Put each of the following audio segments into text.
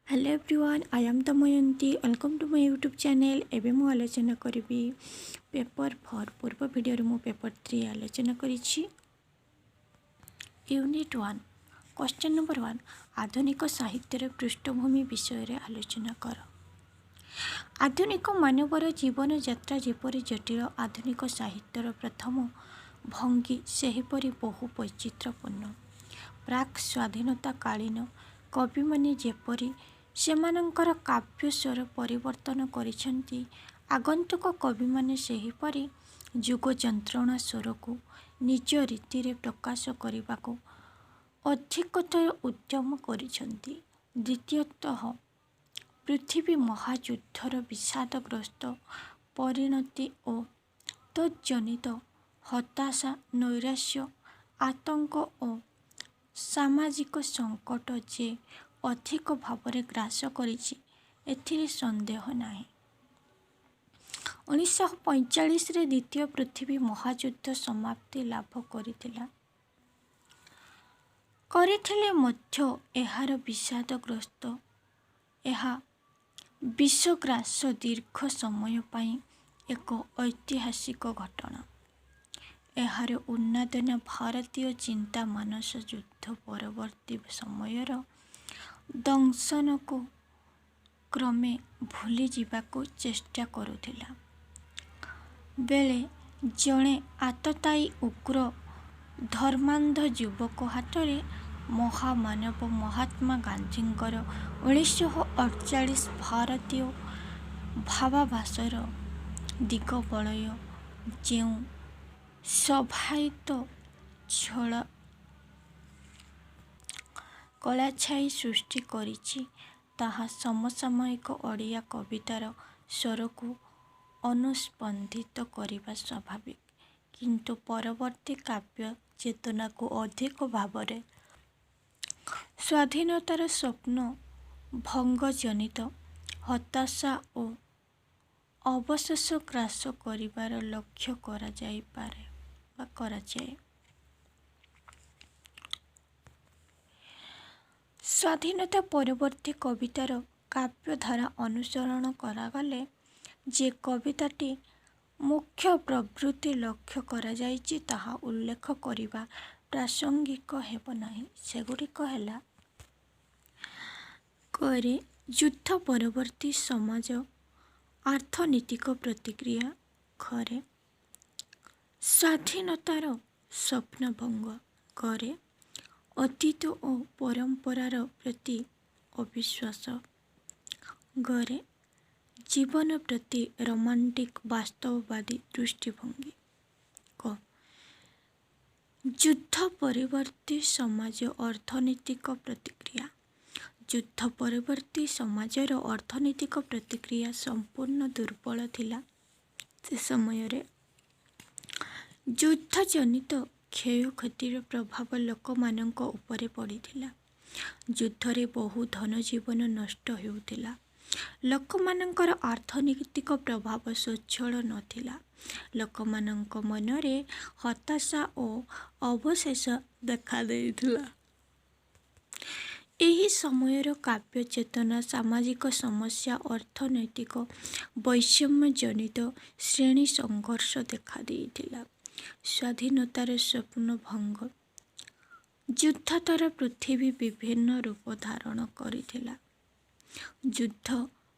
Hello everyone, I am Damayanti. Welcome to my YouTube channel. एबे मु आलोचना करी पेपर 4 पूर्व वीडियो मु पेपर 3 आलोचना करी। यूनिट 1 क्वेश्चन नंबर 1 आधुनिक साहित्यर पृष्ठभूमि विषय आलोचना कर। आधुनिक मानवर जीवन यात्रा जेपरी जटिल, आधुनिक साहित्यर प्रथम भंगी सेहीपरि बहु वैचित्र्यपूर्ण। प्राक स्वाधीनता कालीन कवि माने जेपरी सेमानंकर काव्य स्वर परिवर्तन करिसेंती, आगंतुक कवि माने सेहीपरि जुग जंत्रणा स्वर को निज रीति रे प्रकाश करने को अधिकतर उद्यम करिसेंती। द्वितीयतः पृथ्वी महायुद्धर विषादग्रस्त परिणति और तज्जनित हताशा, नैराश्य, आतंक और सामाजिक संकट जे अधिक भाव ग्रास करिछि एथिरे संदेह नाही। 1945 रे द्वितीय पृथ्वी महायुद्ध समाप्ति लाभ କରିଥିଲେ ମଧ୍ୟ ଏହାର विषादग्रस्त ଏହା विषग्रास दीर्घ समय पाई एक ऐतिहासिक घटना। एहार उन्नादना भारतीय चिंता मानस युद्ध परवर्ती समयर दंशन को क्रमे भूली जावाको चेष्टा करुथिला बेले जड़े आततायी उग्र धर्मांध युवक हाटरे महामानव महात्मा गांधींकर 1948 भारतीय भावाभासर दिगबलय जो सभायित छल कलाछाई सृष्टि करिछि ताहा समसामयिक ओडिया कवितार स्वर को अनुस्पंदित करने स्वाभाविक, किंतु परवर्ती काव्य चेतना को अधिक भावरे स्वाधीनतार स्वप्न भंगजनित हताशा और अवशेष ग्रास करिबार लक्ष्य करा जाई पारे बा करा जाए। स्वाधीनता परवर्ती कवितार काव्यधारा अनुसरण करागले जे कविताटी मुख्य प्रवृत्ति लक्ष्य करा जाइछि ताहा उल्लेख करिबा प्रासंगिक हेब नाही। सेगुड़िक हैला करे युद्ध परवर्ती समाज अर्थनीतिक प्रतिक्रिया, घरे स्वाधीनतार स्वप्न भंग, करे अतीत और परंपरार प्रति अविश्वास, घरे जीवन प्रति रोमांटिक वास्तववादी दृष्टिभंगी। क युद्ध परवर्ती समाज अर्थनैतिक प्रतिक्रिया। युद्ध परवर्ती समाजर अर्थनैतिक प्रतिक्रिया संपूर्ण दुर्बल थिला। से समय रे युद्ध जनित क्षयक्षतिर प्रभाव लोकमानंक उपरे पड़िथिला। युद्धरे बहु धन जीवन नष्ट हेउथिला। लोकमानंकर अर्थनैतिक प्रभाव स्वच्छल नथिला। लोकमानंक मनरे हताशा और अवशेष देखा देइथिला। एही समयर काव्य चेतना सामाजिक समस्या, अर्थनैतिक वैषम्य जनित श्रेणी संघर्ष देखा देइथिला। स्वाधीनतार स्वप्न भंग, युद्ध द्वारा पृथ्वी विभिन्न रूप धारण करिथिला। युद्ध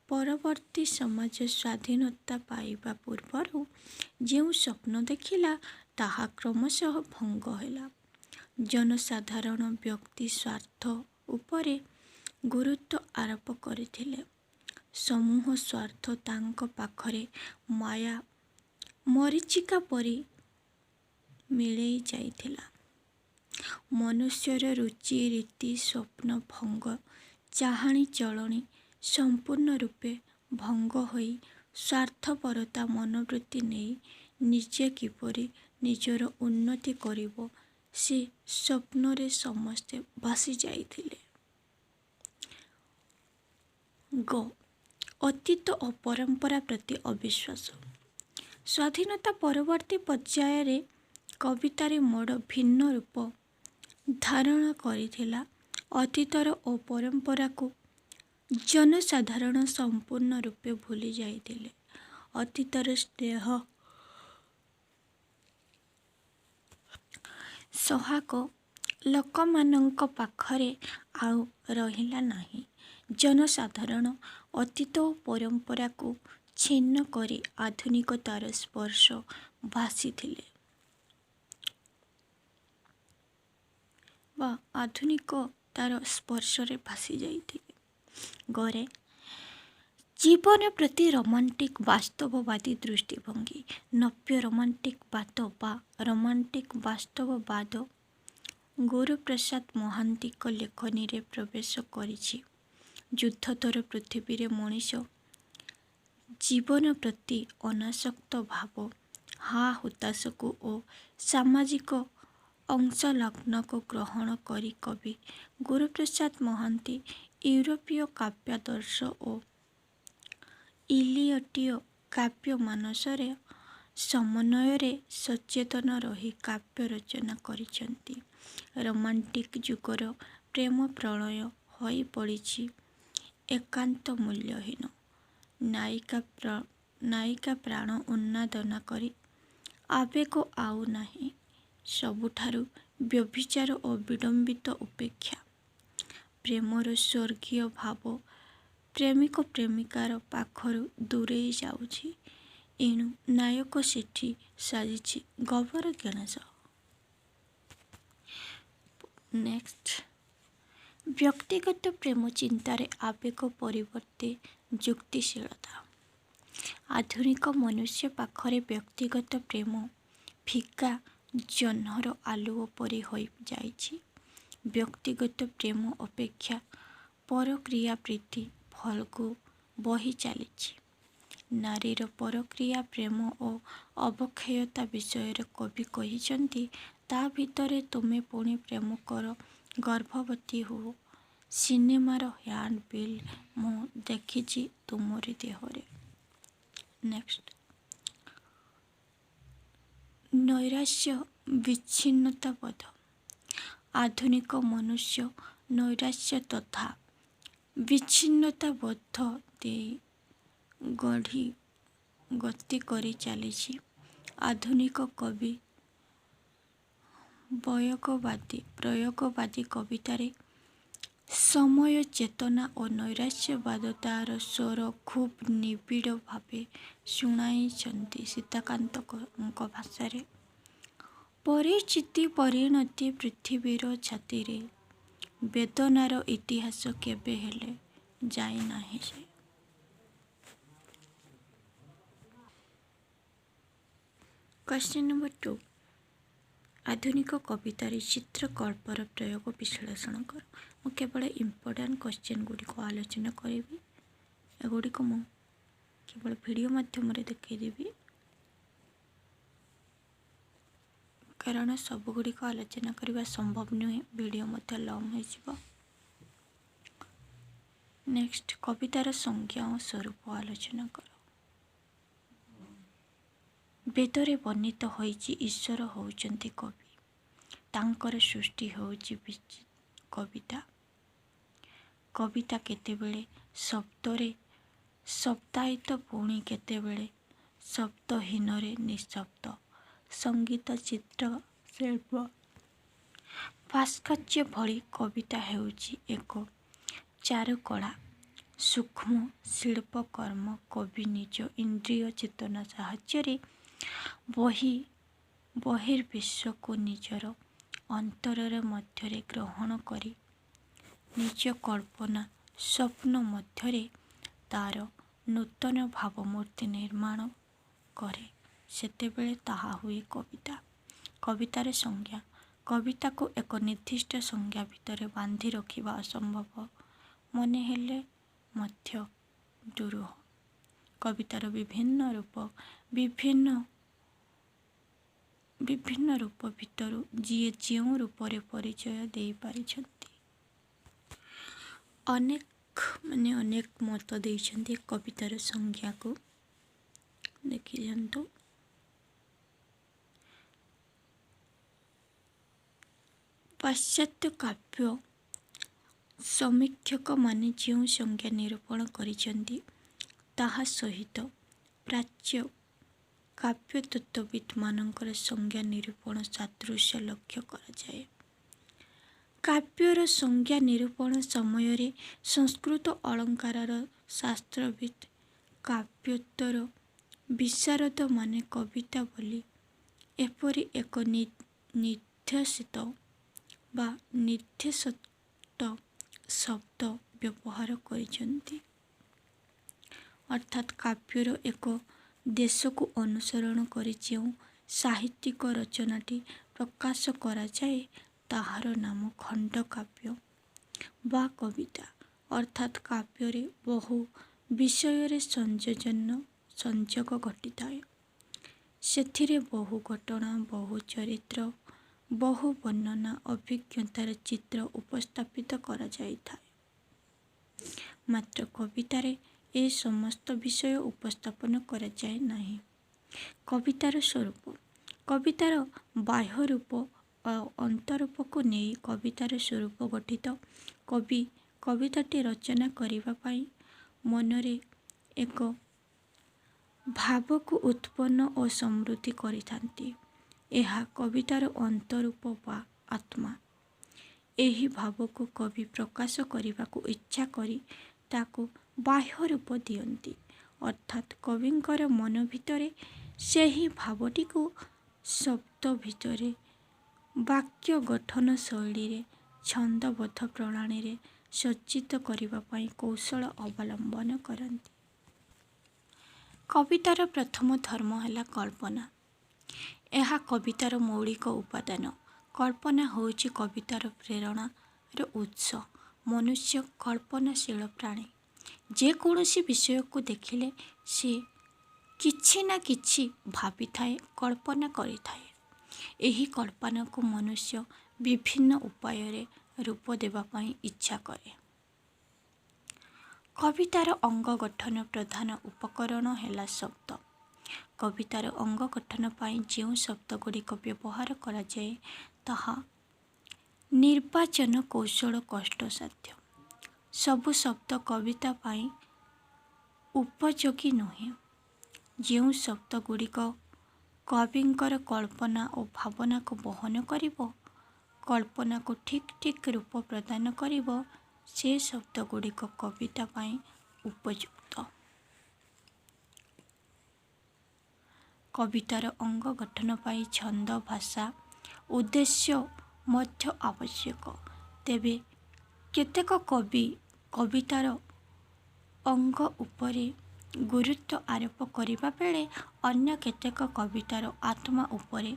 परवर्ती समाज स्वाधीनता पाइबा पूर्वरु जो स्वप्न देखिला ताहा क्रमशः भंग होला। जनसाधारण व्यक्ति स्वार्थ उपरे गुरुत्व आरोप करथिले। समूह स्वार्थ तांको पाखरे माया मरीचिका परी मिलई जाइथिला। मनुष्यर रुचि रीति स्वप्न भंग, चाहाणी चलणी संपूर्ण रूपे भंग होई स्वार्थपरता मनोवृत्ति नहीं निजे किपरि निजर उन्नति करिवो से स्वप्नरे समस्ते भासी जाइथिले। ग अतीत और परंपरा प्रति अविश्वास। स्वाधीनता परवर्ती पर्याय रे कवितारे मोड़ भिन्न रूप धारण करिथिला। अतीतर और परंपरा को ଜନସାଧାରଣ ସମ୍ପୂର୍ଣ୍ଣ ରୂପେ ଭୁଲି ଯାଇଥିଲେ। ଅତୀତର ସ୍ନେହ ସହାକ ଲୋକମାନଙ୍କ ପାଖରେ ଆଉ ରହିଲା ନାହିଁ। ଜନସାଧାରଣ ଅତୀତ ଓ ପରମ୍ପରାକୁ ଛିନ୍ନ କରି ଆଧୁନିକତାର ସ୍ପର୍ଶ ଭାସିଥିଲେ ବା ଆଧୁନିକତାର ସ୍ପର୍ଶରେ ଭାସି ଯାଇଥିଲେ। ଗରେ ଜୀବନ ପ୍ରତି ରୋମାଣ୍ଟିକ ବାସ୍ତବବାଦୀ ଦୃଷ୍ଟିଭଙ୍ଗୀ ନବ୍ୟ ରୋମାଣ୍ଟିକ ବାଦ ବା ରୋମାଣ୍ଟିକ ବାସ୍ତବବାଦ ଗୁରୁପ୍ରସାଦ ମହାନ୍ତିଙ୍କ ଲେଖନୀରେ ପ୍ରବେଶ କରିଛି। ଯୁଦ୍ଧୋତ୍ତର ପୃଥିବୀରେ ମଣିଷ ଜୀବନ ପ୍ରତି ଅନାସକ୍ତ ଭାବ ହା ହୁତାଶକୁ ଓ ସାମାଜିକ ଅଂଶଲଗ୍ନକୁ ଗ୍ରହଣ କରି କବି ଗୁରୁପ୍ରସାଦ ମହାନ୍ତି ୟୁରୋପୀୟ କାବ୍ୟାଦର୍ଶ ଓ ଇଲିୟଟୀୟ କାବ୍ୟ ମାନସରେ ସମନ୍ୱୟରେ ସଚେତନ ରହି କାବ୍ୟ ରଚନା କରିଛନ୍ତି। ରୋମାଣ୍ଟିକ ଯୁଗର ପ୍ରେମ ପ୍ରଳୟ ହୋଇ ପଡ଼ିଛି ଏକାନ୍ତ ମୂଲ୍ୟହୀନ। ନାୟିକା ପ୍ରାଣ ଉନ୍ନାଦନା କରି ଆବେଗ ଆଉ ନାହିଁ। ସବୁଠାରୁ ବ୍ୟଭିଚାର ଓ ବିଡ଼ମ୍ବିତ ଉପେକ୍ଷା। ପ୍ରେମର ସ୍ୱର୍ଗୀୟ ଭାବ ପ୍ରେମିକ ପ୍ରେମିକାର ପାଖରୁ ଦୂରେଇ ଯାଉଛି। ଏଣୁ ନାୟକ ସେଠି ସାଜିଛି ଗୋବର ଗଣେଶ। ନେକ୍ସଟ, ବ୍ୟକ୍ତିଗତ ପ୍ରେମ ଚିନ୍ତାରେ ଆବେଗ ପରିବର୍ତ୍ତେ ଯୁକ୍ତିଶୀଳତା। ଆଧୁନିକ ମନୁଷ୍ୟ ପାଖରେ ବ୍ୟକ୍ତିଗତ ପ୍ରେମ ଫିକା ଜହ୍ନର ଆଲୁଅ ପରି ହୋଇଯାଇଛି। ବ୍ୟକ୍ତିଗତ ପ୍ରେମ ଅପେକ୍ଷା ପରକ୍ରିୟା ପ୍ରୀତି ଫଳକୁ ବହି ଚାଲିଛି। ନାରୀର ପରକ୍ରିୟା ପ୍ରେମ ଓ ଅବକ୍ଷୟତା ବିଷୟରେ କବି କହିଛନ୍ତି, ତା ଭିତରେ ତୁମେ ପୁଣି ପ୍ରେମ କର, ଗର୍ଭବତୀ ହୁଅ। ସିନେମାର ହ୍ୟାଣ୍ଡ ବିଲ୍ ମୁଁ ଦେଖିଛି ତୁମରି ଦେହରେ। ନେକ୍ସଟ, ନୈରାଶ୍ୟ ବିଚ୍ଛିନ୍ନତାବୋଧ। ଆଧୁନିକ ମନୁଷ୍ୟ ନୈରାଶ୍ୟ ତଥା ବିଚ୍ଛିନ୍ନତାବୋଧ ଦେଇ ଗତି କରି ଚାଲିଛି। ଆଧୁନିକ କବି ପ୍ରୟୋଗବାଦୀ କବିତାରେ ସମୟ ଚେତନା ଓ ନୈରାଶ୍ୟବାଦତାର ସ୍ୱର ଖୁବ୍ ନିବିଡ଼ ଭାବେ ଶୁଣାଇଛନ୍ତି। ସୀତାକାନ୍ତଙ୍କ ଭାଷାରେ, ପରିଚିତି ପରିଣତି ପୃଥିବୀର ଛାତିରେ, ବେଦନାର ଇତିହାସ କେବେ ହେଲେ ଯାଇନାହିଁ ଯେ। କ୍ୱେଶ୍ଚନ ନମ୍ବର 2, ଆଧୁନିକ କବିତାରେ ଚିତ୍ରକଳ୍ପର ପ୍ରୟୋଗ ବିଶ୍ଳେଷଣ କର। ମୁଁ କେବଳ ଇମ୍ପୋର୍ଟାଣ୍ଟ କ୍ୱେଶ୍ଚନ ଗୁଡ଼ିକ ଆଲୋଚନା କରିବି। ଏଗୁଡ଼ିକ ମୁଁ କେବଳ ଭିଡ଼ିଓ ମାଧ୍ୟମରେ ଦେଖାଇଦେବି, କାରଣ ସବୁଗୁଡ଼ିକ ଆଲୋଚନା କରିବା ସମ୍ଭବ ନୁହେଁ, ଭିଡ଼ିଓ ମଧ୍ୟ ଲଙ୍ଗ ହୋଇଯିବ। ନେକ୍ସଟ, କବିତାର ସଂଜ୍ଞା ଓ ସ୍ୱରୂପ ଆଲୋଚନା କର। ବେଦରେ ବର୍ଣ୍ଣିତ ହୋଇଛି ଈଶ୍ୱର ହେଉଛନ୍ତି କବି। ତାଙ୍କର ସୃଷ୍ଟି ହେଉଛି କବିତା। କବିତା କେତେବେଳେ ଶବ୍ଦରେ ଶବ୍ଦାୟିତ, ପୁଣି କେତେବେଳେ ଶବ୍ଦହୀନରେ ନିଃଶବ୍ଦ। ସଙ୍ଗୀତ, ଚିତ୍ର, ଶିଳ୍ପ, ଭାସ୍କର୍ଯ୍ୟ ଭଳି କବିତା ହେଉଛି ଏକ ଚାରୁକଳା, ସୂକ୍ଷ୍ମ ଶିଳ୍ପକର୍ମ। କବି ନିଜ ଇନ୍ଦ୍ରିୟ ଚେତନା ସାହାଯ୍ୟରେ ବହିର୍ବିଶ୍ୱକୁ ନିଜର ଅନ୍ତରର ମଧ୍ୟରେ ଗ୍ରହଣ କରି ନିଜ କଳ୍ପନା ସ୍ୱପ୍ନ ମଧ୍ୟରେ ତାର ନୂତନ ଭାବମୂର୍ତ୍ତି ନିର୍ମାଣ କରେ, ସେତେବେଳେ ତାହା ହୁଏ କବିତା। କବିତାର ସଂଜ୍ଞା। କବିତାକୁ ଏକ ନିର୍ଦ୍ଦିଷ୍ଟ ସଂଜ୍ଞା ଭିତରେ ବାନ୍ଧି ରଖିବା ଅସମ୍ଭବ ମନେ ହେଲେ ମଧ୍ୟ ଦୁରୂହ। କବିତାର ବିଭିନ୍ନ ରୂପ ଭିତରୁ ଯିଏ ଯେଉଁ ରୂପରେ ପରିଚୟ ଦେଇପାରିଛନ୍ତି। ଅନେକ ମତ ଦେଇଛନ୍ତି କବିତାର ସଂଜ୍ଞାକୁ। ଦେଖିଦିଅନ୍ତୁ। ପାଶ୍ଚାତ୍ୟ କାବ୍ୟ ସମୀକ୍ଷକମାନେ ଯେଉଁ ସଂଜ୍ଞା ନିରୂପଣ କରିଛନ୍ତି ତାହା ସହିତ ପ୍ରାଚ୍ୟ କାବ୍ୟତତ୍ତ୍ୱବିତ୍ମାନଙ୍କର ସଂଜ୍ଞା ନିରୂପଣ ସାଦୃଶ୍ୟ ଲକ୍ଷ୍ୟ କରାଯାଏ। କାବ୍ୟର ସଂଜ୍ଞା ନିରୂପଣ ସମୟରେ ସଂସ୍କୃତ ଅଳଙ୍କାରର ଶାସ୍ତ୍ରବିତ୍ କାବ୍ୟୋତ୍ତର ବିଶାରଦମାନେ କବିତା ବୋଲି ଏପରି ଏକ ନିର୍ଦ୍ଦେଶିତ ବା ନିର୍ଦ୍ଦେଶିତ ଶବ୍ଦ ବ୍ୟବହାର କରିଛନ୍ତି। ଅର୍ଥାତ୍ କାବ୍ୟର ଏକ ଦେଶକୁ ଅନୁସରଣ କରି ଯେଉଁ ସାହିତ୍ୟିକ ରଚନାଟି ପ୍ରକାଶ କରାଯାଏ ତାହାର ନାମ ଖଣ୍ଡକାବ୍ୟ ବା କବିତା। ଅର୍ଥାତ୍ କାବ୍ୟରେ ବହୁ ବିଷୟରେ ସଂଯୋଗ ଘଟିଥାଏ। ସେଥିରେ ବହୁ ଘଟଣା, ବହୁ ଚରିତ୍ର, ବହୁ ବର୍ଣ୍ଣନା ଅଭିଜ୍ଞତାର ଚିତ୍ର ଉପସ୍ଥାପିତ କରାଯାଇଥାଏ। ମାତ୍ର କବିତାରେ ଏ ସମସ୍ତ ବିଷୟ ଉପସ୍ଥାପନ କରାଯାଏ ନାହିଁ। କବିତାର ସ୍ୱରୂପ। କବିତାର ବାହ୍ୟ ରୂପ ଓ ଅନ୍ତରୂପକୁ ନେଇ କବିତାର ସ୍ୱରୂପ ଗଠିତ। କବି କବିତାଟି ରଚନା କରିବା ପାଇଁ ମନରେ ଏକ ଭାବକୁ ଉତ୍ପନ୍ନ ଓ ସମୃଦ୍ଧି କରିଥାନ୍ତି। ଏହା କବିତାର ଅନ୍ତରୂପ ବା ଆତ୍ମା। ଏହି ଭାବକୁ କବି ପ୍ରକାଶ କରିବାକୁ ଇଚ୍ଛା କରି ତାକୁ ବାହ୍ୟ ରୂପ ଦିଅନ୍ତି। ଅର୍ଥାତ୍ କବିଙ୍କର ମନ ଭିତରେ ସେହି ଭାବଟିକୁ ଶବ୍ଦ ଭିତରେ, ବାକ୍ୟ ଗଠନ ଶୈଳୀରେ, ଛନ୍ଦବଦ୍ଧ ପ୍ରଣାଳୀରେ ସଜ୍ଜିତ କରିବା ପାଇଁ କୌଶଳ ଅବଲମ୍ବନ କରନ୍ତି। କବିତାର ପ୍ରଥମ ଧର୍ମ ହେଲା କଳ୍ପନା। ଏହା କବିତାର ମୌଳିକ ଉପାଦାନ। କଳ୍ପନା ହେଉଛି କବିତାର ପ୍ରେରଣାର ଉତ୍ସ। ମନୁଷ୍ୟ କଳ୍ପନାଶୀଳ ପ୍ରାଣୀ। ଯେକୌଣସି ବିଷୟକୁ ଦେଖିଲେ ସେ କିଛି ନା କିଛି ଭାବିଥାଏ, କଳ୍ପନା କରିଥାଏ। ଏହି କଳ୍ପନାକୁ ମନୁଷ୍ୟ ବିଭିନ୍ନ ଉପାୟରେ ରୂପ ଦେବା ପାଇଁ ଇଚ୍ଛା କରେ। କବିତାର ଅଙ୍ଗ ଗଠନ ପ୍ରଧାନ ଉପକରଣ ହେଲା ଶବ୍ଦ। କବିତାର ଅଙ୍ଗ ଗଠନ ପାଇଁ ଯେଉଁ ଶବ୍ଦଗୁଡ଼ିକ ବ୍ୟବହାର କରାଯାଏ ତାହା ନିର୍ବାଚନ କୌଶଳ କଷ୍ଟସାଧ୍ୟ। ସବୁ ଶବ୍ଦ କବିତା ପାଇଁ ଉପଯୋଗୀ ନୁହେଁ। ଯେଉଁ ଶବ୍ଦଗୁଡ଼ିକ କବିଙ୍କର କଳ୍ପନା ଓ ଭାବନାକୁ ବହନ କରିବ, କଳ୍ପନାକୁ ଠିକ୍ ରୂପ ପ୍ରଦାନ କରିବ, ସେ ଶବ୍ଦଗୁଡ଼ିକ କବିତା ପାଇଁ ଉପଯୁକ୍ତ। କବିତାର ଅଙ୍ଗ ଗଠନ ପାଇଁ ଛନ୍ଦ, ଭାଷା, ଉଦ୍ଦେଶ୍ୟ ମଧ୍ୟ ଆବଶ୍ୟକ। ତେବେ କେତେକ କବି କବିତାର ଅଙ୍ଗ ଉପରେ ଗୁରୁତ୍ୱ ଆରୋପ କରିବା ବେଳେ ଅନ୍ୟ କେତେକ କବିତାର ଆତ୍ମା ଉପରେ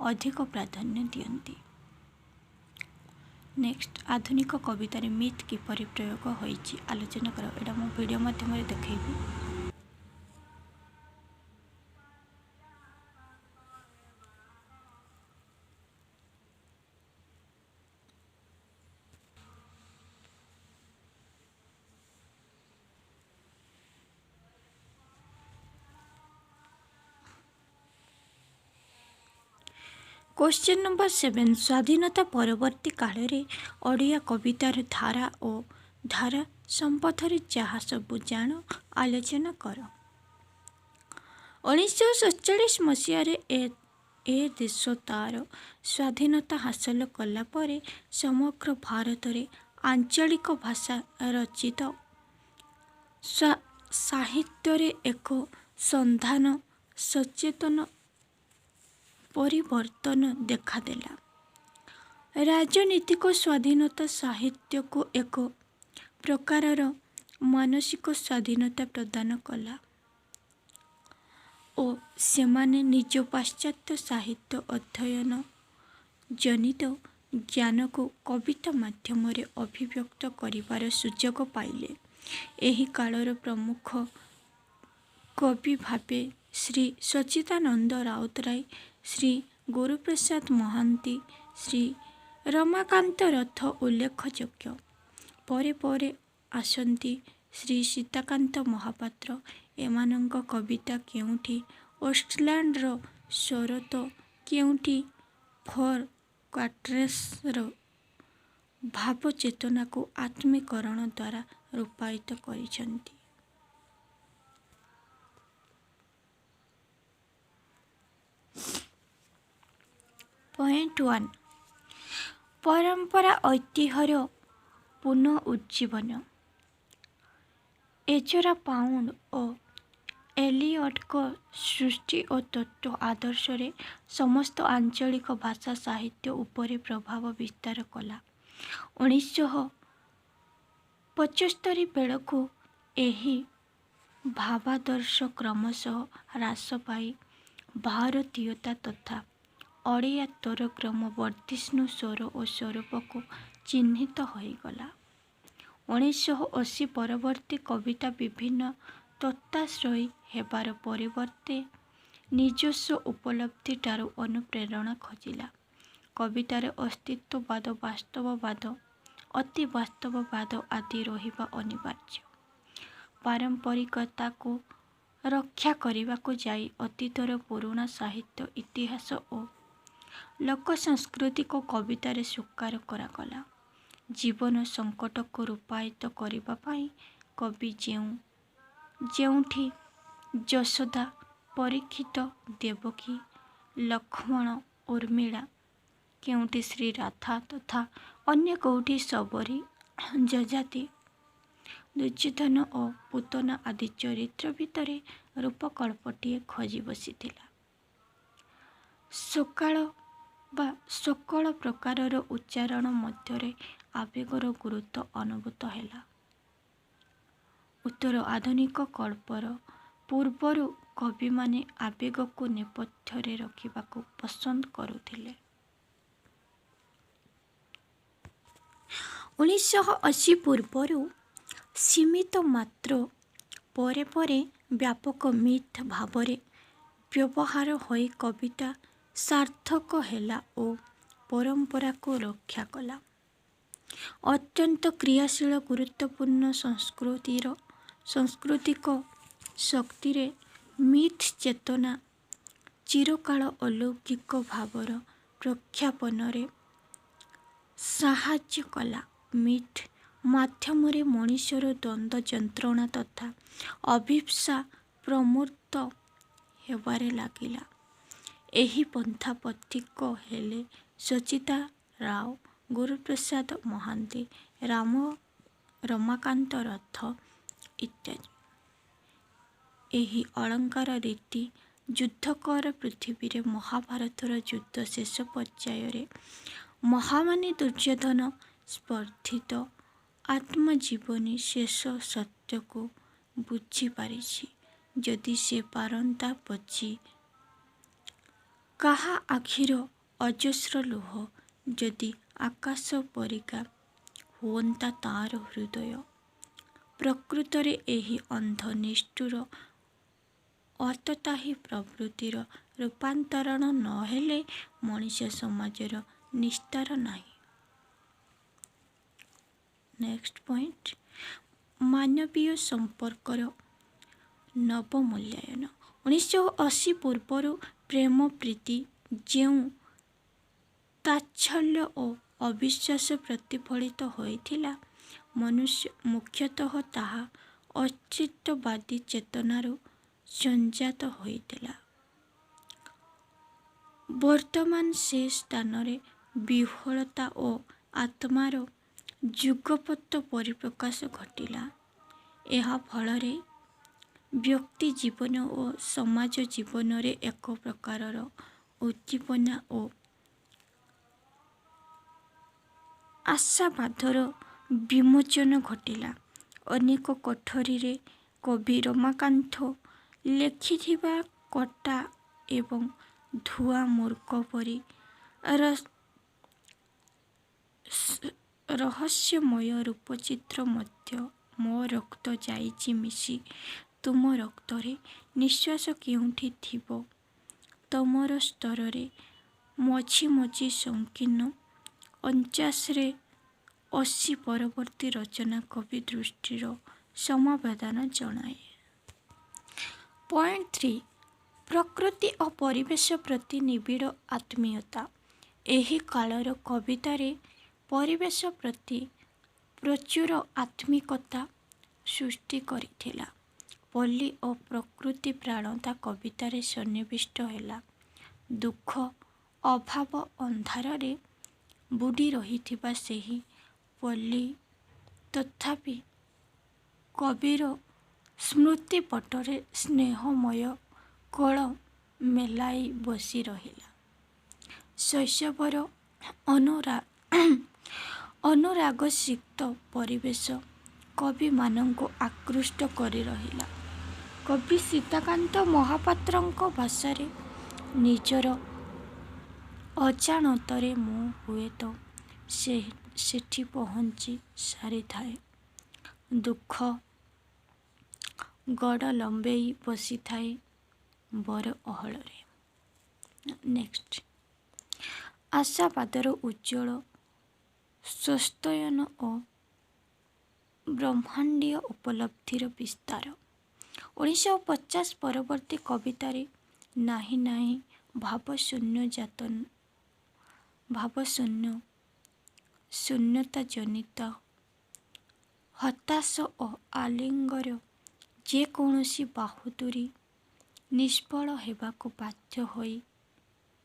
ଅଧିକ ପ୍ରାଧାନ୍ୟ ଦିଅନ୍ତି। ନେକ୍ସଟ, ଆଧୁନିକ କବିତାରେ ମିଥ୍ କିପରି ପ୍ରୟୋଗ ହୋଇଛି ଆଲୋଚନା କର। ଏଇଟା ମୁଁ ଭିଡ଼ିଓ ମାଧ୍ୟମରେ ଦେଖେଇବି। क्वेश्चन नंबर 7 ସ୍ୱାଧୀନତା ପରବର୍ତ୍ତୀ କାଳରେ ଓଡ଼ିଆ କବିତାର ଧାରା ଓ ଧାରା ସମ୍ବନ୍ଧରେ ଯାହା ସବୁ ଜାଣ ଆଲୋଚନା କର। 1947 ମସିହାରେ ଏ ଦେଶ ତାର ସ୍ୱାଧୀନତା ହାସଲ କଲା ପରେ ସମଗ୍ର ଭାରତରେ ଆଞ୍ଚଳିକ ଭାଷା ରଚିତ ସାହିତ୍ୟରେ ଏକ ସନ୍ଧାନ ସଚେତନ ପରିବର୍ତ୍ତନ ଦେଖାଦେଲା। ରାଜନୀତିକ ସ୍ୱାଧୀନତା ସାହିତ୍ୟକୁ ଏକ ପ୍ରକାରର ମାନସିକ ସ୍ୱାଧୀନତା ପ୍ରଦାନ କଲା ଓ ସେମାନେ ନିଜ ପାଶ୍ଚାତ୍ୟ ସାହିତ୍ୟ ଅଧ୍ୟୟନ ଜନିତ ଜ୍ଞାନକୁ କବିତା ମାଧ୍ୟମରେ ଅଭିବ୍ୟକ୍ତ କରିବାର ସୁଯୋଗ ପାଇଲେ। ଏହି କାଳର ପ୍ରମୁଖ କବି ଭାବେ ଶ୍ରୀ ସଚ୍ଚିଦାନନ୍ଦ ରାଉତରାୟ, ଶ୍ରୀ ଗୁରୁପ୍ରସାଦ ମହାନ୍ତି, ଶ୍ରୀ ରମାକାନ୍ତ ରଥ ଉଲ୍ଲେଖଯୋଗ୍ୟ। ପରେ ପରେ ଆସନ୍ତି ଶ୍ରୀ ସୀତାକାନ୍ତ ମହାପାତ୍ର। ଏମାନଙ୍କ କବିତା କେଉଁଠି ଓଷ୍ଟଲାଣ୍ଡର ସ୍ୱର ତ କେଉଁଠି ଫୋର୍ କ୍ୱାର୍ଟର୍ସର ଭାବ ଚେତନାକୁ ଆତ୍ମୀକରଣ ଦ୍ୱାରା ରୂପାୟିତ କରିଛନ୍ତି। ପଏଣ୍ଟ 1 ପରମ୍ପରା ଐତିହ୍ୟର ପୁନଃ ଉଜ୍ଜୀବନ। ଏଜରା ପାଉଣ୍ଡ ଓ ଏଲିଅଟଙ୍କ ସୃଷ୍ଟି ଓ ତତ୍ତ୍ୱ ଆଦର୍ଶରେ ସମସ୍ତ ଆଞ୍ଚଳିକ ଭାଷା ସାହିତ୍ୟ ଉପରେ ପ୍ରଭାବ ବିସ୍ତାର କଲା। 1975 ବେଳକୁ ଏହି ଭାବାଦର୍ଶ କ୍ରମଶଃ ହ୍ରାସ ପାଇ ଭାରତୀୟତା ତଥା ଓଡ଼ିଆ ତୋର କ୍ରମବର୍ଦ୍ଧିଷ୍ଣୁ ସ୍ୱର ଓ ସ୍ୱରୂପକୁ ଚିହ୍ନିତ ହୋଇଗଲା। 1980 ପରବର୍ତ୍ତୀ କବିତା ବିଭିନ୍ନ ତତ୍ତ୍ୱାଶ୍ରୟୀ ହେବାର ପରିବର୍ତ୍ତେ ନିଜସ୍ୱ ଉପଲବ୍ଧିଠାରୁ ଅନୁପ୍ରେରଣା ଖୋଜିଲା। କବିତାରେ ଅସ୍ତିତ୍ୱବାଦ, ବାସ୍ତବବାଦ, ଅତି ବାସ୍ତବବାଦ ଆଦି ରହିବା ଅନିବାର୍ଯ୍ୟ। ପାରମ୍ପରିକତାକୁ ରକ୍ଷା କରିବାକୁ ଯାଇ ଅତୀତର ପୁରୁଣା ସାହିତ୍ୟ, ଇତିହାସ ଓ ଲୋକ ସଂସ୍କୃତିକୁ କବିତାରେ ସ୍ୱୀକାର କରାଗଲା। ଜୀବନ ସଙ୍କଟକୁ ରୂପାୟିତ କରିବା ପାଇଁ କବି ଯେଉଁଠି ଯଶୋଦା, ପରୀକ୍ଷିତ, ଦେବକୀ, ଲକ୍ଷ୍ମଣ, ଉର୍ମିଳା, କେଉଁଠି ଶ୍ରୀରାଧା ତଥା ଅନ୍ୟ କେଉଁଠି ଶବରୀ, ଯଯାତି, ଦୁର୍ଯ୍ୟୋଧନ ଓ ପୂତନା ଆଦି ଚରିତ୍ର ଭିତରେ ରୂପକଳ୍ପଟିଏ ଖୋଜି ବସିଥିଲା। ସକଳ ପ୍ରକାରର ଉଚ୍ଚାରଣ ମଧ୍ୟରେ ଆବେଗର ଗୁରୁତ୍ୱ ଅନୁଭୂତ ହେଲା। ଉତ୍ତର ଆଧୁନିକ କଳ୍ପର ପୂର୍ବରୁ କବିମାନେ ଆବେଗକୁ ନେପଥ୍ୟରେ ରଖିବାକୁ ପସନ୍ଦ କରୁଥିଲେ। 1980 ପୂର୍ବରୁ ସୀମିତ ମାତ୍ର ପରେ ପରେ ବ୍ୟାପକ ମିଥ୍ ଭାବରେ ବ୍ୟବହାର ହୋଇ କବିତା ସାର୍ଥକ ହେଲା ଓ ପରମ୍ପରାକୁ ରକ୍ଷା କଲା। ଅତ୍ୟନ୍ତ କ୍ରିୟାଶୀଳ ଗୁରୁତ୍ୱପୂର୍ଣ୍ଣ ସାଂସ୍କୃତିକ ଶକ୍ତିରେ ମିଥ୍ ଚେତନା ଚିରକାଳ ଅଲୌକିକ ଭାବର ପ୍ରଖ୍ୟାପନରେ ସାହାଯ୍ୟ କଲା। ମିଥ୍ ମାଧ୍ୟମରେ ମଣିଷର ଦ୍ୱନ୍ଦ୍ୱ, ଯନ୍ତ୍ରଣା ତଥା ଅଭିପ୍ସା ପ୍ରମୂର୍ତ୍ତ ହେବାରେ ଲାଗିଲା। ଏହି ପନ୍ଥା ପଥିକ ହେଲେ ସଚ୍ଚିଦା ରାୟ, ଗୁରୁପ୍ରସାଦ ମହାନ୍ତି, ରମାକାନ୍ତ ରଥ ଇତ୍ୟାଦି। ଏହି ଅଳଙ୍କାର ରୀତି ଯୁଦ୍ଧକର ପୃଥିବୀରେ ମହାଭାରତର ଯୁଦ୍ଧ ଶେଷ ପର୍ଯ୍ୟାୟରେ ମହାମାନି ଦୁର୍ଯ୍ୟୋଧନ ସ୍ପର୍ଦ୍ଧିତ ଆତ୍ମଜୀବନୀ ଶେଷ ସତ୍ୟକୁ ବୁଝିପାରିଛି। ଯଦି ସେ ପାରନ୍ତା ପଛେ କାହା ଆଖିର ଅଜସ୍ର ଲୁହ, ଯଦି ଆକାଶ ପରିକା ହୁଅନ୍ତା ତା'ର ହୃଦୟ। ପ୍ରକୃତରେ ଏହି ଅନ୍ଧ, ନିଷ୍ଠୁର, ଅତତାୟୀ ପ୍ରବୃତ୍ତିର ରୂପାନ୍ତରଣ ନ ହେଲେ ମଣିଷ ସମାଜର ନିସ୍ତାର ନାହିଁ। ନେକ୍ସଟ ପଏଣ୍ଟ, ମାନବୀୟ ସମ୍ପର୍କର ନବମୂଲ୍ୟାୟନ। 1980 ପୂର୍ବରୁ ପ୍ରେମ ପ୍ରୀତି ଯେଉଁ ତାଚ୍ଛଲ୍ୟ ଓ ଅବିଶ୍ୱାସ ପ୍ରତିଫଳିତ ହୋଇଥିଲା, ମୁଖ୍ୟତଃ ତାହା ଅସ୍ତିତ୍ୱବାଦୀ ଚେତନାରୁ ସଞ୍ଜାତ ହୋଇଥିଲା। ବର୍ତ୍ତମାନ ସେ ସ୍ଥାନରେ ବିହ୍ୱଳତା ଓ ଆତ୍ମାର ଯୁଗପତ୍ ପରିପ୍ରକାଶ ଘଟିଲା। ଏହା ଫଳରେ ବ୍ୟକ୍ତି ଜୀବନ ଓ ସମାଜ ଜୀବନରେ ଏକ ପ୍ରକାରର ଉଦ୍ଦୀପନା ଓ ଆଶାବାଦର ବିମୋଚନ ଘଟିଲା। ଅନେକ କୋଠରୀରେ କବି ରମାକାନ୍ତ ଲେଖିଥିବା କଟା ଏବଂ ଧୂଆ ମୂର୍ଖ ପରି ରହସ୍ୟମୟ ରୂପଚିତ୍ର ମଧ୍ୟ ମୋ ରକ୍ତ ଯାଇଛି ମିଶି ତୁମ ରକ୍ତରେ, ନିଶ୍ୱାସ କେଉଁଠି ଥିବ ତମର ସ୍ତରରେ, ମଝି ମଝି ସଂକୀର୍ଣ୍ଣ 1980 ପରବର୍ତ୍ତୀ ରଚନା କବି ଦୃଷ୍ଟିର ସମବେଦନା ଜଣାଏ। ପଏଣ୍ଟ 3, ପ୍ରକୃତି ଓ ପରିବେଶ ପ୍ରତି ନିବିଡ଼ ଆତ୍ମୀୟତା। ଏହି କାଳର କବିତାରେ ପରିବେଶ ପ୍ରତି ପ୍ରଚୁର ଆତ୍ମିକତା ସୃଷ୍ଟି କରିଥିଲା। ପଲ୍ଲୀ ଓ ପ୍ରକୃତି ପ୍ରାଣତା କବିତାରେ ସନ୍ନିବିଷ୍ଟ ହେଲା। ଦୁଃଖ ଅଭାବ ଅନ୍ଧାରରେ ବୁଡ଼ି ରହିଥିବା ସେହି ପଲ୍ଲୀ ତଥାପି କବିର ସ୍ମୃତି ପଟରେ ସ୍ନେହମୟ କୋଳ ମେଲାଇ ବସି ରହିଲା। ଶୈଶବର ଅନୁରାଗସିକ୍ତ ପରିବେଶ କବିମାନଙ୍କୁ ଆକୃଷ୍ଟ କରି ରହିଲା। କବି ସୀତାକାନ୍ତ ମହାପାତ୍ରଙ୍କ ଭାଷାରେ ନିଜର ଅଜାଣତରେ ମୁଁ ହୁଏତ ସେଠି ପହଞ୍ଚି ସାରିଥାଏ। ଦୁଃଖ ଗଡ଼ ଲମ୍ବେଇ ବସିଥାଏ ବର ଅହଳରେ। ନେକ୍ସଟ, ଆଶାବାଦର ଉଜ୍ଜ୍ୱଳ ସ୍ୱସ୍ତୟନ ଓ ବ୍ରହ୍ମାଣ୍ଡୀୟ ଉପଲବ୍ଧିର ବିସ୍ତାର। 1950 ପରବର୍ତ୍ତୀ କବିତାରେ ନାହିଁ ନାହିଁ ଶୂନ୍ୟତା ଜନିତ ହତାଶ ଓ ଆଲିଙ୍ଗର ଯେକୌଣସି ବାହୁଦୁରୀ ନିଷ୍ଫଳ ହେବାକୁ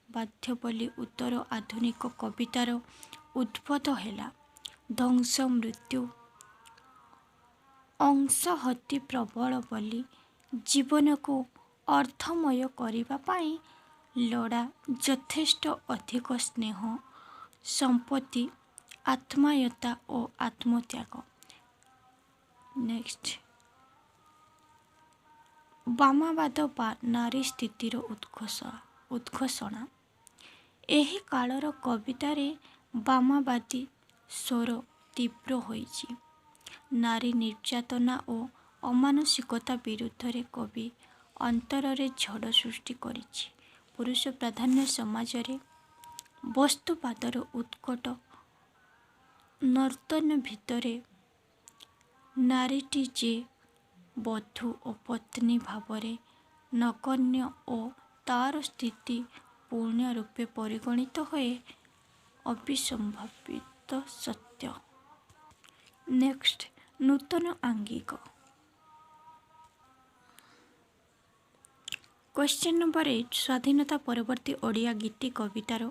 ବାଧ୍ୟ ବୋଲି ଉତ୍ତର ଆଧୁନିକ କବିତାର ଉଦ୍ଭବ ହେଲା। ଧ୍ୱଂସ ମୃତ୍ୟୁ ଅଂଶହତି ପ୍ରବଳ ବୋଲି ଜୀବନକୁ ଅର୍ଥମୟ କରିବା ପାଇଁ ଲୋଡ଼ା ଯଥେଷ୍ଟ ଅଧିକ ସ୍ନେହ, ସମ୍ପତ୍ତି, ଆତ୍ମୀୟତା ଓ ଆତ୍ମତ୍ୟାଗ। ନେକ୍ସଟ, ବାମବାଦ ବା ନାରୀ ସ୍ଥିତିର ଉଦ୍ଘୋଷଣା। ଏହି କାଳର କବିତାରେ ବାମବାଦୀ ସ୍ୱର ତୀବ୍ର ହୋଇଛି। ନାରୀ ନିର୍ଯାତନା ଓ ଅମାନୁଷିକତା ବିରୁଦ୍ଧରେ କବି ଅନ୍ତରରେ ଝଡ଼ ସୃଷ୍ଟି କରିଛି। ପୁରୁଷ ପ୍ରାଧାନ୍ୟ ସମାଜରେ ବସ୍ତୁବାଦର ଉତ୍କଟ ନର୍ତ୍ତନ ଭିତରେ ନାରୀଟି ଯେ ବଧୂ ଓ ପତ୍ନୀ ଭାବରେ ନଗଣ୍ୟ ଓ ତାର ସ୍ଥିତି ପୂର୍ଣ୍ଣ ରୂପେ ପରିଗଣିତ ହୁଏ ଅବିସମ୍ଭାବିତ ସତ୍ୟ। ନେକ୍ସଟ, ନୂତନ ଆଙ୍ଗିକ। କ୍ୱେଶ୍ଚନ ନମ୍ବର 8, ସ୍ୱାଧୀନତା ପରବର୍ତ୍ତୀ ଓଡ଼ିଆ ଗୀତି କବିତାର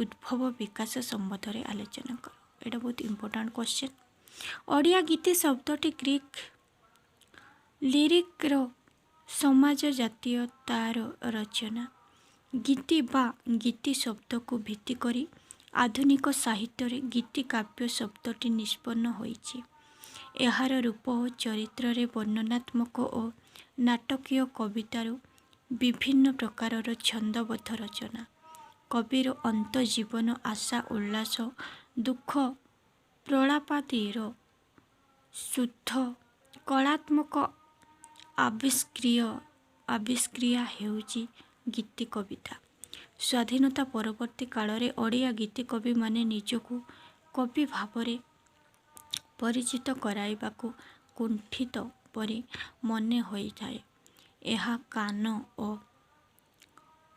ଉଦ୍ଭବ ବିକାଶ ସମ୍ବନ୍ଧରେ ଆଲୋଚନା କର। ଏଇଟା ବହୁତ ଇମ୍ପୋର୍ଟାଣ୍ଟ କ୍ୱେଶ୍ଚନ। ଓଡ଼ିଆ ଗୀତି ଶବ୍ଦଟି ଗ୍ରୀକ୍ ଲିରିକ୍ର ସମାଜ ଜାତୀୟତାର ରଚନା। ଗୀତି ବା ଗୀତି ଶବ୍ଦକୁ ଭିତ୍ତି କରି ଆଧୁନିକ ସାହିତ୍ୟରେ ଗୀତି କାବ୍ୟ ଶବ୍ଦଟି ନିଷ୍ପନ୍ନ ହୋଇଛି। ଏହାର ରୂପ ଓ ଚରିତ୍ରରେ ବର୍ଣ୍ଣନାତ୍ମକ ଓ ନାଟକୀୟ କବିତାରୁ ବିଭିନ୍ନ ପ୍ରକାରର ଛନ୍ଦବଦ୍ଧ ରଚନା, କବିର ଅନ୍ତର୍ଜୀବନ, ଆଶା ଉଲ୍ଲାସ, ଦୁଃଖ ପ୍ରଳାପାଦିର ଶୁଦ୍ଧ କଳାତ୍ମକ ଆବିଷ୍କ୍ରିୟା ହେଉଛି ଗୀତି କବିତା। ସ୍ୱାଧୀନତା ପରବର୍ତ୍ତୀ କାଳରେ ଓଡ଼ିଆ ଗୀତି କବିମାନେ ନିଜକୁ କବି ଭାବରେ ପରିଚିତ କରାଇବାକୁ କୁଣ୍ଠିତ ପରି ମନେ ହୋଇଥାଏ। ଏହା କାନ ଓ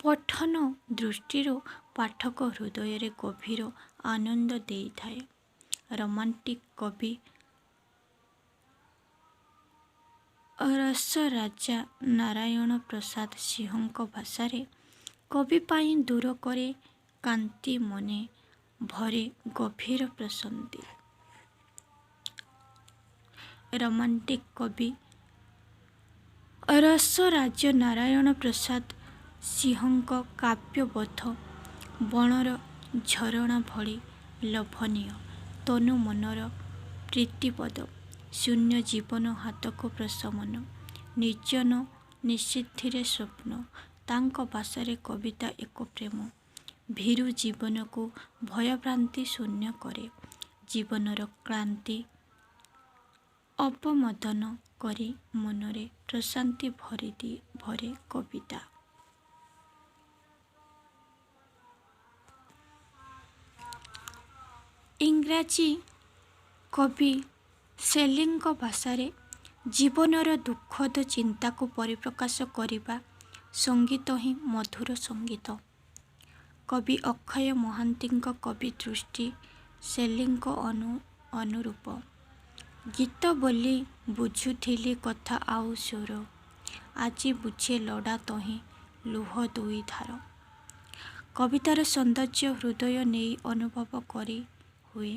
ପଠନ ଦୃଷ୍ଟିରୁ ପାଠକ ହୃଦୟରେ ଗଭୀର ଆନନ୍ଦ ଦେଇଥାଏ। ରୋମାଣ୍ଟିକ କବି ରସରାଜା ନାରାୟଣ ପ୍ରସାଦ ସିଂହଙ୍କ ଭାଷାରେ କବି ପାଇଁ ଦୂର କରେ କାନ୍ତି ମନେ ଭରେ ଗଭୀର ପ୍ରଶାନ୍ତି। ରୋମାଣ୍ଟିକ କବି ରସରାଜ ନାରାୟଣ ପ୍ରସାଦ ସିଂହଙ୍କ କାବ୍ୟବୋଧ ବଣର ଝରଣା ଭଳି ଲୋଭନୀୟ। ତନୁ ମନର ପ୍ରୀତିପଦ, ଶୂନ୍ୟ ଜୀବନ ହାତକୁ ପ୍ରଶମନ, ନିର୍ଜନ ନିଷିଦ୍ଧିରେ ସ୍ୱପ୍ନ। ତାଙ୍କ ଭାଷାରେ କବିତା ଏକ ପ୍ରେମ ଭୀରୁ ଜୀବନକୁ ଭୟଭ୍ରାନ୍ତି ଶୂନ୍ୟ କରେ। ଜୀବନର କ୍ଳାନ୍ତି ଅବମୋଦନ କରି ମନରେ ପ୍ରଶାନ୍ତି ଭରେ କବିତା। ଇଂରାଜୀ କବି ସେଲିଙ୍କ ଭାଷାରେ ଜୀବନର ଦୁଃଖଦ ଚିନ୍ତାକୁ ପରିପ୍ରକାଶ କରିବା ସଙ୍ଗୀତ ହିଁ ମଧୁର ସଙ୍ଗୀତ। କବି ଅକ୍ଷୟ ମହାନ୍ତିଙ୍କ କବି ଦୃଷ୍ଟି ଶେଲିଙ୍କ ଅନୁରୂପ। ଗୀତ ବୋଲି ବୁଝୁଥିଲି କଥା ଆଉ ସ୍ୱର, ଆଜି ବୁଝେ ଲୋଡ଼ା ତହିଁ ଲୁହ ଦୁଇ ଧାର। କବିତାର ସୌନ୍ଦର୍ଯ୍ୟ ହୃଦୟ ନେଇ ଅନୁଭବ କରି ହୁଏ।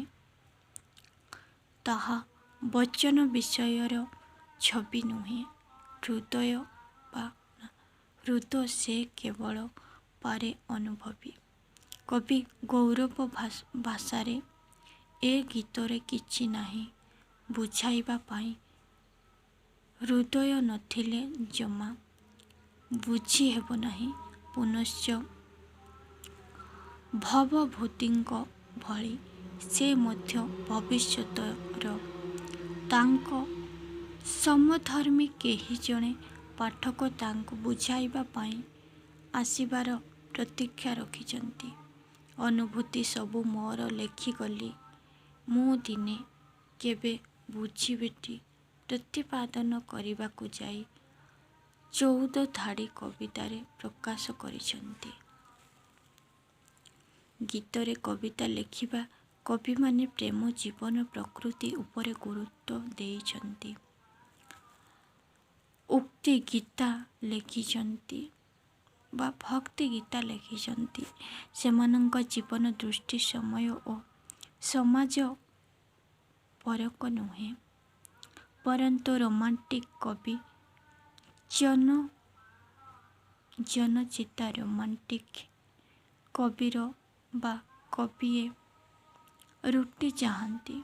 ତାହା ବଚନ ବିଷୟର ଛବି ନୁହେଁ, ହୃଦ ସେ କେବଳ ପାରେ ଅନୁଭବୀ। କବି ଗୌରବ ଭାଷାରେ ଏ ଗୀତରେ କିଛି ନାହିଁ ବୁଝାଇବା ପାଇଁ, ହୃଦୟ ନଥିଲେ ଜମା ବୁଝି ହେବ ନାହିଁ। ପୁନଶ୍ଚ ଭବଭୂତିଙ୍କ ଭଳି ସେ ମଧ୍ୟ ଭବିଷ୍ୟତର ତାଙ୍କ ସମଧର୍ମୀ କେହି ଜଣେ ପାଠକ ତାଙ୍କୁ ବୁଝାଇବା ପାଇଁ ଆସିବାର ପ୍ରତୀକ୍ଷା ରଖିଛନ୍ତି। ଅନୁଭୂତି ସବୁ ମୋର ଲେଖିଗଲି ମୁଁ ଦିନେ କେବେ ବୁଝିବିଟି ପ୍ରତିପାଦନ କରିବାକୁ ଯାଇ 14 ଧାଡ଼ି କବିତାରେ ପ୍ରକାଶ କରିଛନ୍ତି। ଗୀତରେ କବିତା ଲେଖିବା କବିମାନେ ପ୍ରେମ ଜୀବନ ପ୍ରକୃତି ଉପରେ ଗୁରୁତ୍ୱ ଦେଇଛନ୍ତି। ଉକ୍ତି ଗୀତା ଲେଖିଛନ୍ତି ବା ଭକ୍ତି ଗୀତା ଲେଖିଛନ୍ତି। ସେମାନଙ୍କ ଜୀବନ ଦୃଷ୍ଟି ସମୟ ଓ ସମାଜ ପରକ ନୁହେଁ, ପରନ୍ତୁ ରୋମାଣ୍ଟିକ କବି ଜନଚିତା ରୋମାଣ୍ଟିକ କବିର ବା କବିଏ ରୁଟି ଚାହାନ୍ତି,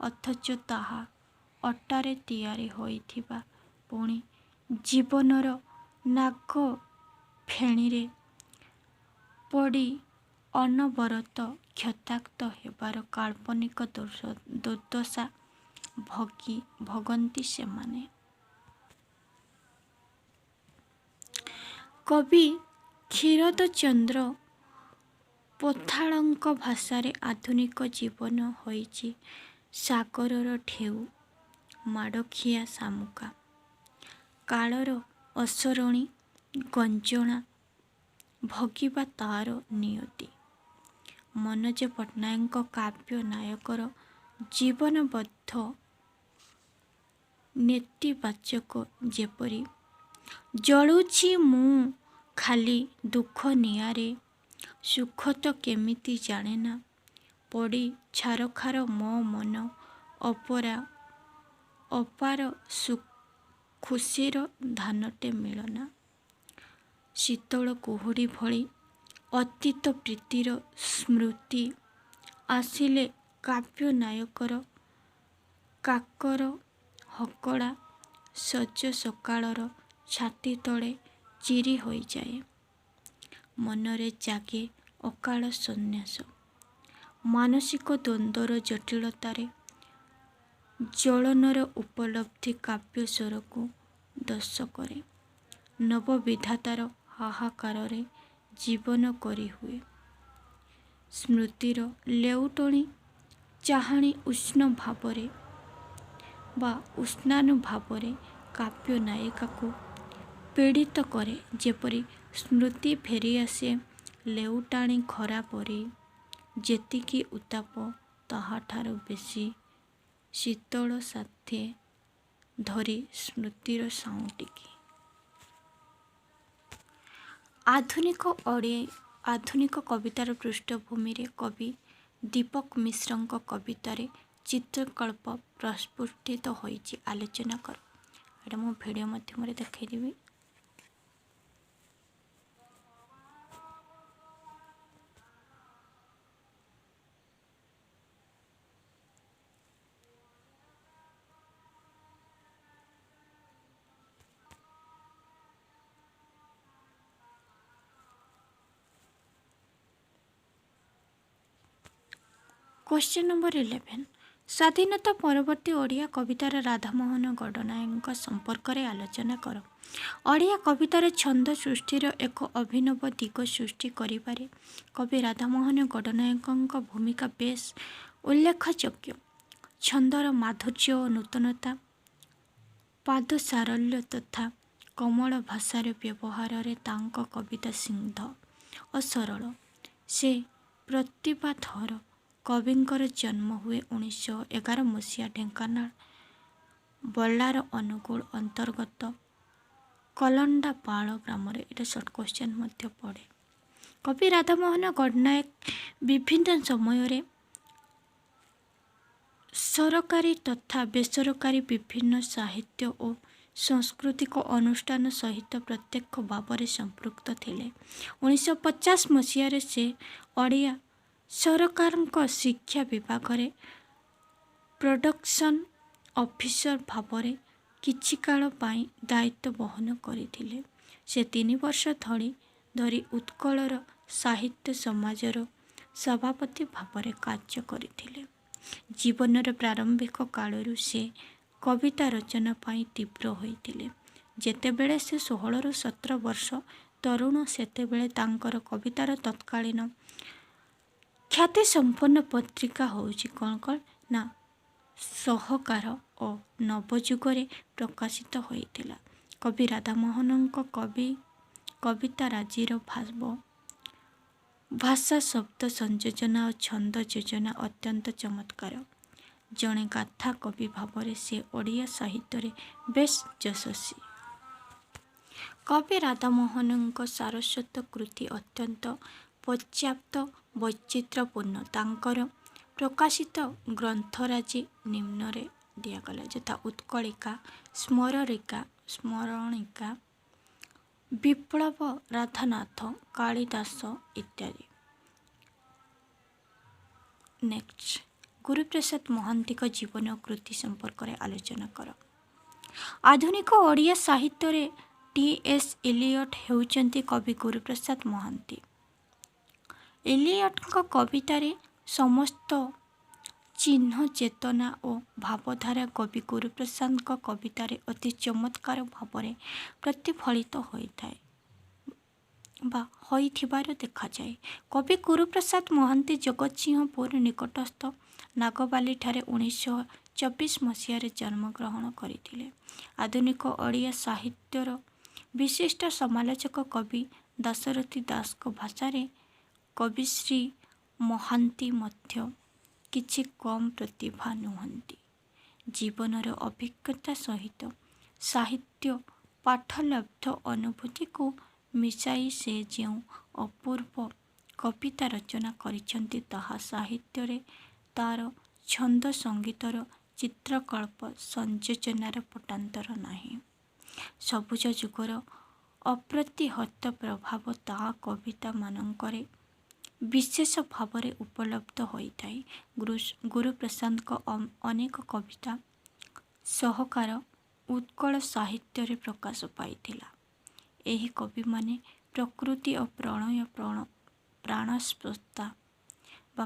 ଅଥଚ ତାହା ଅଟାରେ ତିଆରି ହୋଇଥିବା ପୁଣି ଜୀବନର ନାଗ ଫେଣିରେ ପଡ଼ି ଅନବରତ କ୍ଷତାକ୍ତ ହେବାର କାଳ୍ପନିକ ଦୁର୍ଦ୍ଦଶା ଭୋଗନ୍ତି ସେମାନେ। କବି କ୍ଷୀରୋଦଚନ୍ଦ୍ର ପୋଥାଳଙ୍କ ଭାଷାରେ ଆଧୁନିକ ଜୀବନ ହୋଇଛି ସାଗରର ଢେଉ, ମାଡ଼ଖିଆ ଶାମୁକା, କାଳର ଅସରଣି ଗଞ୍ଜଣା ଭୋଗିବା ତାର ନିୟତି। ମନୋଜ ପଟ୍ଟନାୟକଙ୍କ କାବ୍ୟ ନାୟକର ଜୀବନବୋଧ ନେତିବାଚକ ଯେପରି। ଜଳୁଛି ମୁଁ ଖାଲି ଦୁଃଖ ନିଆଁରେ, ସୁଖ ତ କେମିତି ଜାଣେନା, ପଡ଼ି ଛାରଖାର ମୋ ମନ ଅପାର ଖୁସିର ଧାନଟେ ମିଳନା। ଶୀତଳ କୁହୁଡ଼ି ଭଳି ଅତୀତ ପ୍ରୀତିର ସ୍ମୃତି ଆସିଲେ କାବ୍ୟ ନାୟକର କାକର ହକଡ଼ା ସଜ ସକାଳର ଛାତି ତଳେ ଚିରି ହୋଇଯାଏ। ମନରେ ଜାଗେ ଅକାଳ ସନ୍ନ୍ୟାସ। ମାନସିକ ଦ୍ୱନ୍ଦ୍ୱର ଜଟିଳତାରେ ଜ୍ୱଳନର ଉପଲବ୍ଧି କାବ୍ୟ ସ୍ୱରକୁ ଦୋଷ କରେ। ନବବିଧାତାର ହାହାକାରରେ ଜୀବନ କରି ହୁଏ। ସ୍ମୃତିର ଲେଉଟଣି ଚାହାଣି ଉଷ୍ଣାନୁଭାବରେ କାବ୍ୟ ନାୟିକାକୁ ପୀଡ଼ିତ କରେ। ଯେପରି ସ୍ମୃତି ଫେରିଆସେ ଲେଉଟାଣି ଖରା ପରି। ଯେତିକି ଉତ୍ତାପ ତାହାଠାରୁ ବେଶୀ ଶୀତଳ ସାଥେ ଧରି ସ୍ମୃତିର ସାଉଁଟିକି। ଆଧୁନିକ କବିତାର ପୃଷ୍ଠଭୂମିରେ କବି ଦୀପକ ମିଶ୍ରଙ୍କ କବିତାରେ ଚିତ୍ରକଳ୍ପ ପ୍ରସ୍ଫୁଟିତ ହୋଇଛି ଆଲୋଚନା କର। ଏଇଟା ମୁଁ ଭିଡ଼ିଓ ମାଧ୍ୟମରେ ଦେଖାଇଦେବି। କ୍ୱେଶ୍ଚନ୍ ନମ୍ବର 11, ସ୍ୱାଧୀନତା ପରବର୍ତ୍ତୀ ଓଡ଼ିଆ କବିତାର ରାଧାମୋହନ ଗଡ଼ନାୟକଙ୍କ ସମ୍ପର୍କରେ ଆଲୋଚନା କର। ଓଡ଼ିଆ କବିତାର ଛନ୍ଦ ସୃଷ୍ଟିର ଏକ ଅଭିନବ ଦିଗ ସୃଷ୍ଟି କରିବାରେ କବି ରାଧାମୋହନ ଗଡ଼ନାୟକଙ୍କ ଭୂମିକା ବେଶ୍ ଉଲ୍ଲେଖଯୋଗ୍ୟ। ଛନ୍ଦର ମାଧୁର୍ଯ୍ୟ ଓ ନୂତନତା, ପାଦସାରଲ୍ୟ ତଥା କୋମଳ ଭାଷାର ବ୍ୟବହାରରେ ତାଙ୍କ କବିତା ସ୍ନିଗ୍ଧ ଓ ସରଳ। ସେ ପ୍ରତିଭାଧର କବିଙ୍କର ଜନ୍ମ ହୁଏ 1911 ମସିହା ଢେଙ୍କାନାଳ ବଲ୍ଲାର ଅନୁଗୁଳ ଅନ୍ତର୍ଗତ କଲଣ୍ଡାପାଳ ଗ୍ରାମରେ। ଏଇଟା ସର୍ଟ କ୍ୱେଶ୍ଚନ୍ ମଧ୍ୟ ପଡ଼େ। କବି ରାଧାମୋହନ ଗଡ଼ନାୟକ ବିଭିନ୍ନ ସମୟରେ ସରକାରୀ ତଥା ବେସରକାରୀ ବିଭିନ୍ନ ସାହିତ୍ୟ ଓ ସାଂସ୍କୃତିକ ଅନୁଷ୍ଠାନ ସହିତ ପ୍ରତ୍ୟକ୍ଷ ଭାବରେ ସମ୍ପୃକ୍ତ ଥିଲେ। 1950 ମସିହାରେ ସେ ଓଡ଼ିଆ ସରକାରଙ୍କ ଶିକ୍ଷା ବିଭାଗରେ ପ୍ରଡକ୍ସନ୍ ଅଫିସର ଭାବରେ କିଛି କାଳ ପାଇଁ ଦାୟିତ୍ୱ ବହନ କରିଥିଲେ। ସେ 3 ବର୍ଷ ଧରି ଉତ୍କଳର ସାହିତ୍ୟ ସମାଜର ସଭାପତି ଭାବରେ କାର୍ଯ୍ୟ କରିଥିଲେ। ଜୀବନର ପ୍ରାରମ୍ଭିକ କାଳରୁ ସେ କବିତା ରଚନା ପାଇଁ ତୀବ୍ର ହୋଇଥିଲେ। ଯେତେବେଳେ ସେ 16ରୁ 17 ବର୍ଷ ତରୁଣ, ସେତେବେଳେ ତାଙ୍କର କବିତାର ତତ୍କାଳୀନ ଖ୍ୟାତିସମ୍ପନ୍ନ ପତ୍ରିକା ହେଉଛି କ'ଣ ନା ସହକାର ଓ ନବଯୁଗରେ ପ୍ରକାଶିତ ହୋଇଥିଲା। କବି ରାଧାମୋହନଙ୍କ କବିତା ରାଜିର ଭାଷା, ଶବ୍ଦ ସଂଯୋଜନା ଓ ଛନ୍ଦ ଯୋଜନା ଅତ୍ୟନ୍ତ ଚମତ୍କାର। ଜଣେ ଗାଥା କବି ଭାବରେ ସେ ଓଡ଼ିଆ ସାହିତ୍ୟରେ ବେଶ୍ ଯଶସ୍ୱୀ। କବି ରାଧାମୋହନଙ୍କ ସାରସ୍ୱତ କୃତି ଅତ୍ୟନ୍ତ ପର୍ଯ୍ୟାପ୍ତ ବୈଚିତ୍ର୍ୟପୂର୍ଣ୍ଣ। ତାଙ୍କର ପ୍ରକାଶିତ ଗ୍ରନ୍ଥରାଜି ନିମ୍ନରେ ଦିଆଗଲା, ଯଥା ଉତ୍କଳିକା, ସ୍ମରଣିକା, ବିପ୍ଳବ ରାଧାନାଥ, କାଳିଦାସ ଇତ୍ୟାଦି। ନେକ୍ସଟ, ଗୁରୁପ୍ରସାଦ ମହାନ୍ତିଙ୍କ ଜୀବନ ଓ କୃତି ସମ୍ପର୍କରେ ଆଲୋଚନା କର। ଆଧୁନିକ ଓଡ଼ିଆ ସାହିତ୍ୟରେ ଟି.ଏସ୍. ଏଲିୟଟ୍ ହେଉଛନ୍ତି କବି ଗୁରୁପ୍ରସାଦ ମହାନ୍ତି। ଏଲିୟଟ୍ଙ୍କ କବିତାରେ ସମସ୍ତ ଚିହ୍ନ, ଚେତନା ଓ ଭାବଧାରା କବି ଗୁରୁପ୍ରସାଦଙ୍କ କବିତାରେ ଅତି ଚମତ୍କାର ଭାବରେ ପ୍ରତିଫଳିତ ହୋଇଥିବାର ଦେଖାଯାଏ। କବି ଗୁରୁପ୍ରସାଦ ମହାନ୍ତି ଜଗତସିଂହପୁର ନିକଟସ୍ଥ ନାଗବାଲିଠାରେ 1924 ମସିହାରେ ଜନ୍ମଗ୍ରହଣ କରିଥିଲେ। ଆଧୁନିକ ଓଡ଼ିଆ ସାହିତ୍ୟର ବିଶିଷ୍ଟ ସମାଲୋଚକ କବି ଦାଶରଥି ଦାସଙ୍କ ଭାଷାରେ କବିଶ୍ରୀ ମହାନ୍ତି ମଧ୍ୟ କିଛି କମ୍ ପ୍ରତିଭା ନୁହନ୍ତି। ଜୀବନର ଅଭିଜ୍ଞତା ସହିତ ସାହିତ୍ୟ ପାଠଲବ୍ଧ ଅନୁଭୂତିକୁ ମିଶାଇ ସେ ଯେଉଁ ଅପୂର୍ବ କବିତା ରଚନା କରିଛନ୍ତି, ତାହା ସାହିତ୍ୟରେ ତା'ର ଛନ୍ଦ, ସଙ୍ଗୀତର ଚିତ୍ରକଳ୍ପ, ସଂଯୋଜନାର ପଟାନ୍ତର ନାହିଁ। ସବୁଜ ଯୁଗର ଅପ୍ରତିହତ ପ୍ରଭାବ ତାହା କବିତାମାନଙ୍କରେ ବିଶେଷ ଭାବରେ ଉପଲବ୍ଧ ହୋଇଥାଏ। ଗୁରୁପ୍ରସାଦଙ୍କ ଅନେକ କବିତା ସହକାର ଉତ୍କଳ ସାହିତ୍ୟରେ ପ୍ରକାଶ ପାଇଥିଲା। ଏହି କବିମାନେ ପ୍ରକୃତି ଓ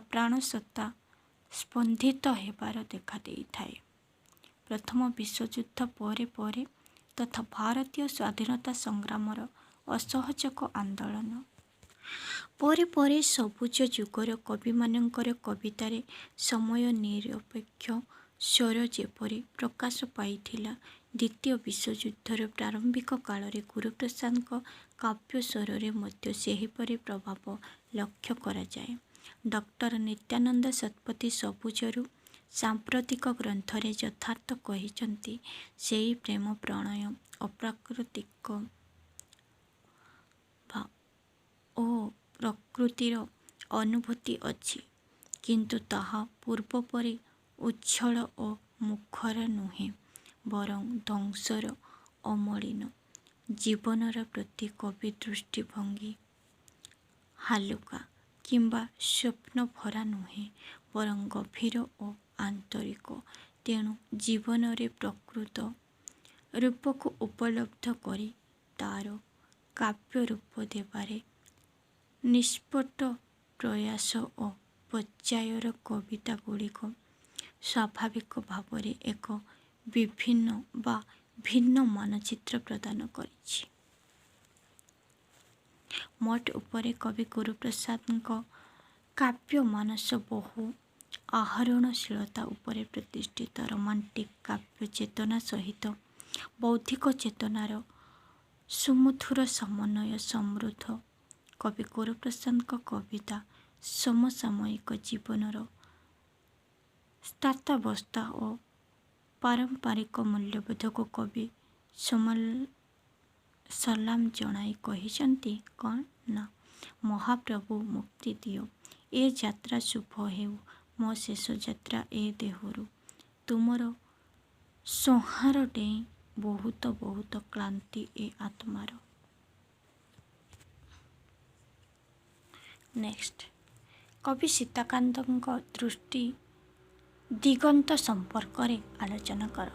ପ୍ରାଣସତ୍ତା ସ୍ପନ୍ଦିତ ହେବାର ଦେଖାଦେଇଥାଏ। ପ୍ରଥମ ବିଶ୍ୱଯୁଦ୍ଧ ପରେ ତଥା ଭାରତୀୟ ସ୍ୱାଧୀନତା ସଂଗ୍ରାମର ଅସହଯୋଗ ଆନ୍ଦୋଳନ ପରେ ସବୁଜ ଯୁଗର କବିମାନଙ୍କର କବିତାରେ ସମୟ ନିରପେକ୍ଷ ସ୍ୱର ଯେପରି ପ୍ରକାଶ ପାଇଥିଲା, ଦ୍ୱିତୀୟ ବିଶ୍ୱଯୁଦ୍ଧର ପ୍ରାରମ୍ଭିକ କାଳରେ ଗୁରୁପ୍ରସାଦଙ୍କ କାବ୍ୟ ସ୍ୱରରେ ମଧ୍ୟ ସେହିପରି ପ୍ରଭାବ ଲକ୍ଷ୍ୟ କରାଯାଏ। ଡକ୍ଟର ନିତ୍ୟାନନ୍ଦ ଶତପଥୀ ସବୁଜରୁ ସାମ୍ପ୍ରତିକ ଗ୍ରନ୍ଥରେ ଯଥାର୍ଥ କହିଛନ୍ତି, ସେହି ପ୍ରେମ, ପ୍ରଣୟ, ଅପ୍ରାକୃତିକ ଓ ପ୍ରକୃତିର ଅନୁଭୂତି ଅଛି, କିନ୍ତୁ ତାହା ପୂର୍ବପରି ଉଚ୍ଛଳ ଓ ମୁଖର ନୁହେଁ, ବରଂ ଧ୍ୱଂସର ଅମଳିନ। ଜୀବନର ପ୍ରତି କବି ଦୃଷ୍ଟିଭଙ୍ଗୀ ହାଲୁକା କିମ୍ବା ସ୍ୱପ୍ନଭରା ନୁହେଁ, ବରଂ ଗଭୀର ଓ ଆନ୍ତରିକ। ତେଣୁ ଜୀବନରେ ପ୍ରକୃତ ରୂପକୁ ଉପଲବ୍ଧ କରି ତା'ର କାବ୍ୟ ରୂପ ଦେବାରେ ନିଷ୍କପଟ ପ୍ରୟାସ ଓ ପର୍ଯ୍ୟାୟର କବିତାଗୁଡ଼ିକ ସ୍ୱାଭାବିକ ଭାବରେ ଏକ ଭିନ୍ନ ମାନଚିତ୍ର ପ୍ରଦାନ କରିଛି। ମୋଟ ଉପରେ କବି ଗୁରୁପ୍ରସାଦଙ୍କ କାବ୍ୟ ମାନସ ବହୁ ଆହରଣଶୀଳତା ଉପରେ ପ୍ରତିଷ୍ଠିତ। ରୋମାଣ୍ଟିକ କାବ୍ୟ ଚେତନା ସହିତ ବୌଦ୍ଧିକ ଚେତନାର ସୁମଧୁର ସମନ୍ୱୟ ସମୃଦ୍ଧ। କବି ଗୁରୁପ୍ରସାଦଙ୍କ କବିତା ସମସାମୟିକ ଜୀବନର ସ୍ଥାତାବସ୍ଥା ଓ ପାରମ୍ପରିକ ମୂଲ୍ୟବୋଧକୁ କବି ସଲାମ ଜଣାଇ କହିଛନ୍ତି କ'ଣ ନା, ମହାପ୍ରଭୁ ମୁକ୍ତି ଦିଅ, ଏ ଯାତ୍ରା ଶୁଭ ହେଉ, ମୋ ଶେଷ ଯାତ୍ରା ଏ ଦେହରୁ, ତୁମର ସଂହାର ଡେଇଁ ବହୁତ ବହୁତ କ୍ଳାନ୍ତି ଏ ଆତ୍ମାର। ନେକ୍ସଟ, କବି ସୀତାକାନ୍ତଙ୍କ ଦୃଷ୍ଟି ଦିଗନ୍ତ ସମ୍ପର୍କରେ ଆଲୋଚନା କର।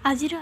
ଆଜିର